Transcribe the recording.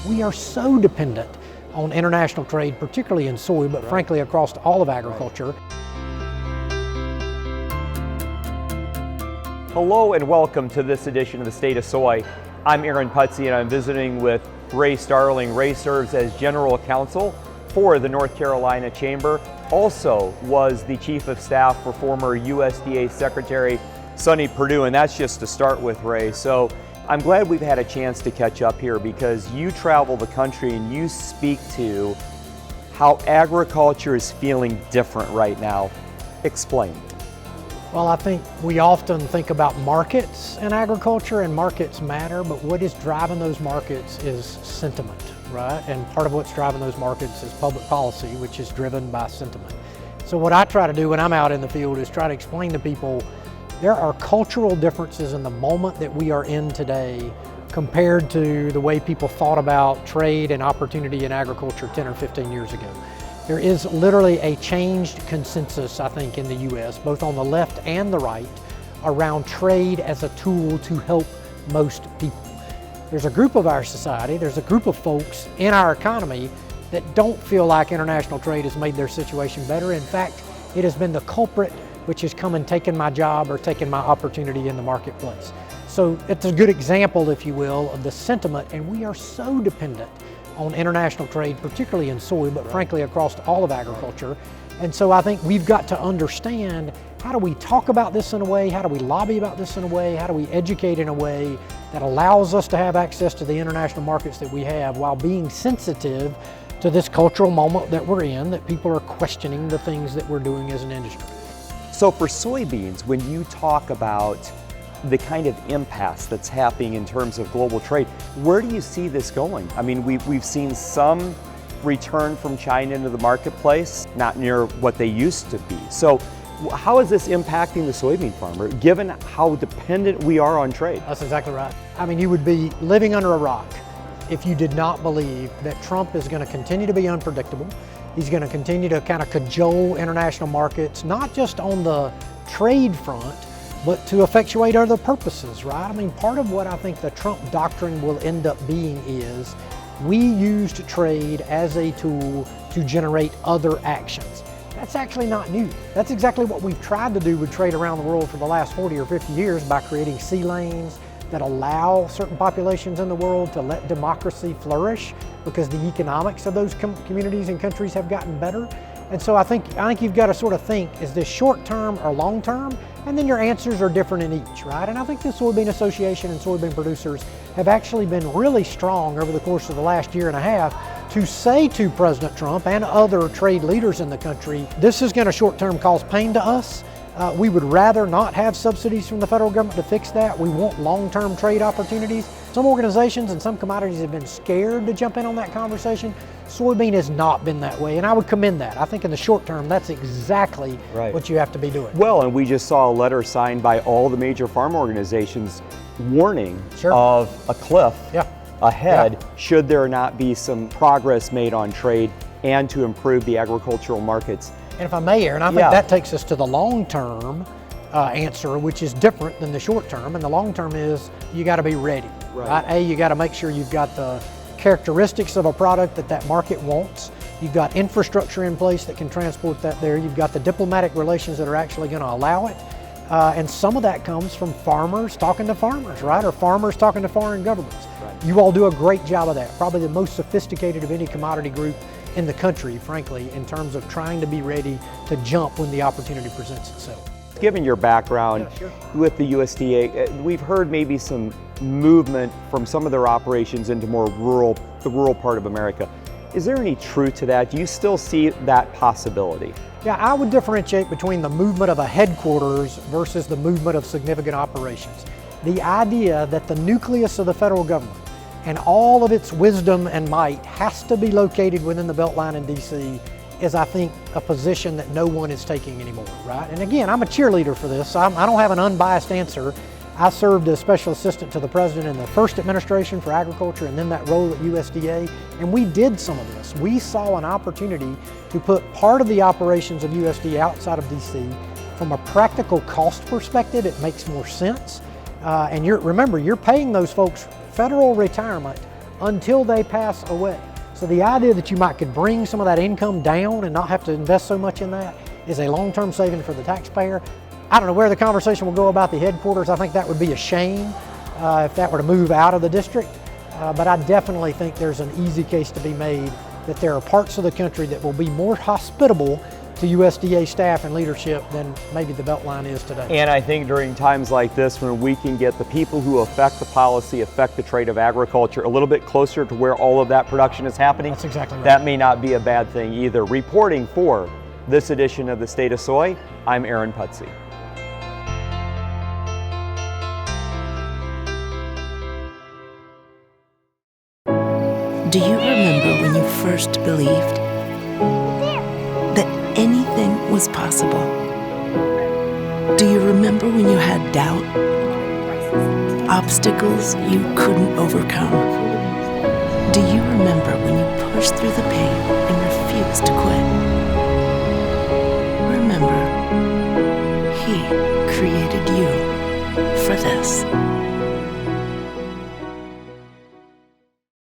We are so dependent on international trade, particularly in soy, but frankly across all of agriculture. Hello and welcome to this edition of the State of Soy. I'm Aaron Putsey and I'm visiting with Ray Starling. Ray serves as General Counsel for the North Carolina Chamber. Also was the Chief of Staff for former USDA Secretary Sonny Perdue, and that's just to start with, Ray. So I'm glad we've had a chance to catch up here because you travel the country and you speak to how agriculture is feeling different right now. Explain. Well, I think we often think about markets in agriculture, and markets matter, but what is driving those markets is sentiment, right? And part of what's driving those markets is public policy, which is driven by sentiment. So what I try to do when I'm out in the field is try to explain to people there are cultural differences in the moment that we are in today compared to the way people thought about trade and opportunity in agriculture 10 or 15 years ago. There is literally a changed consensus, I think, in the U.S., both on the left and the right, around trade as a tool to help most people. There's a group of our society, there's a group of folks in our economy that don't feel like international trade has made their situation better. In fact, it has been the culprit which has come and taken my job or taken my opportunity in the marketplace. So it's a good example, if you will, of the sentiment, and we are so dependent on international trade, particularly in soy, but frankly across all of agriculture. And so I think we've got to understand, how do we talk about this in a way, how do we lobby about this in a way, how do we educate in a way that allows us to have access to the international markets that we have while being sensitive to this cultural moment that we're in, that people are questioning the things that we're doing as an industry. So for soybeans, when you talk about the kind of impasse that's happening in terms of global trade, where do you see this going? I mean, we've seen some return from China into the marketplace, not near what they used to be. So how is this impacting the soybean farmer, given how dependent we are on trade? That's exactly right. I mean, you would be living under a rock if you did not believe that Trump is going to continue to be unpredictable. He's going to continue to kind of cajole international markets, not just on the trade front, but to effectuate other purposes, right? I mean, part of what I think the Trump doctrine will end up being is we used trade as a tool to generate other actions. That's actually not new. That's exactly what we've tried to do with trade around the world for the last 40 or 50 years by creating sea lanes that allow certain populations in the world to let democracy flourish because the economics of those communities and countries have gotten better. And so I think you've got to sort of think, is this short term or long term? And then your answers are different in each, right? And I think the Soybean Association and soybean producers have actually been really strong over the course of the last year and a half to say to President Trump and other trade leaders in the country, this is going to short term cause pain to us. We would rather not have subsidies from the federal government to fix that. We want long-term trade opportunities. Some organizations and some commodities have been scared to jump in on that conversation. Soybean has not been that way, and I would commend that. I think in the short term, that's exactly what you have to be doing. Well, and we just saw a letter signed by all the major farm organizations warning of a cliff ahead should there not be some progress made on trade and to improve the agricultural markets. And if I may, Aaron, I think that takes us to the long-term answer, which is different than the short term. And the long term is you got to be ready. Right? You got to make sure you've got the characteristics of a product that market wants. You've got infrastructure in place that can transport that there. You've got the diplomatic relations that are actually going to allow it. And some of that comes from farmers talking to farmers, right? Or farmers talking to foreign governments. Right. You all do a great job of that. Probably the most sophisticated of any commodity group in the country, frankly, in terms of trying to be ready to jump when the opportunity presents itself. Given your background with the USDA, we've heard maybe some movement from some of their operations into more the rural part of America. Is there any truth to that? Do you still see that possibility? Yeah, I would differentiate between the movement of a headquarters versus the movement of significant operations. The idea that the nucleus of the federal government and all of its wisdom and might has to be located within the Beltline in DC is, I think, a position that no one is taking anymore, right? And again, I'm a cheerleader for this. I don't have an unbiased answer. I served as special assistant to the president in the first administration for agriculture and then that role at USDA, and we did some of this. We saw an opportunity to put part of the operations of USDA outside of DC. From a practical cost perspective, it makes more sense. And remember, you're paying those folks federal retirement until they pass away. So the idea that you might could bring some of that income down and not have to invest so much in that is a long-term saving for the taxpayer. I don't know where the conversation will go about the headquarters. I think that would be a shame if that were to move out of the district. But I definitely think there's an easy case to be made that there are parts of the country that will be more hospitable to USDA staff and leadership than maybe the Beltline is today. And I think during times like this, when we can get the people who affect the policy, affect the trade of agriculture a little bit closer to where all of that production is happening, That's exactly right. That may not be a bad thing either. Reporting for this edition of the State of Soy, I'm Aaron Putsey. Do you remember when you first believed that anything was possible? Do you remember when you had doubt? Obstacles you couldn't overcome? Do you remember when you pushed through the pain and refused to quit? Remember, He created you for this.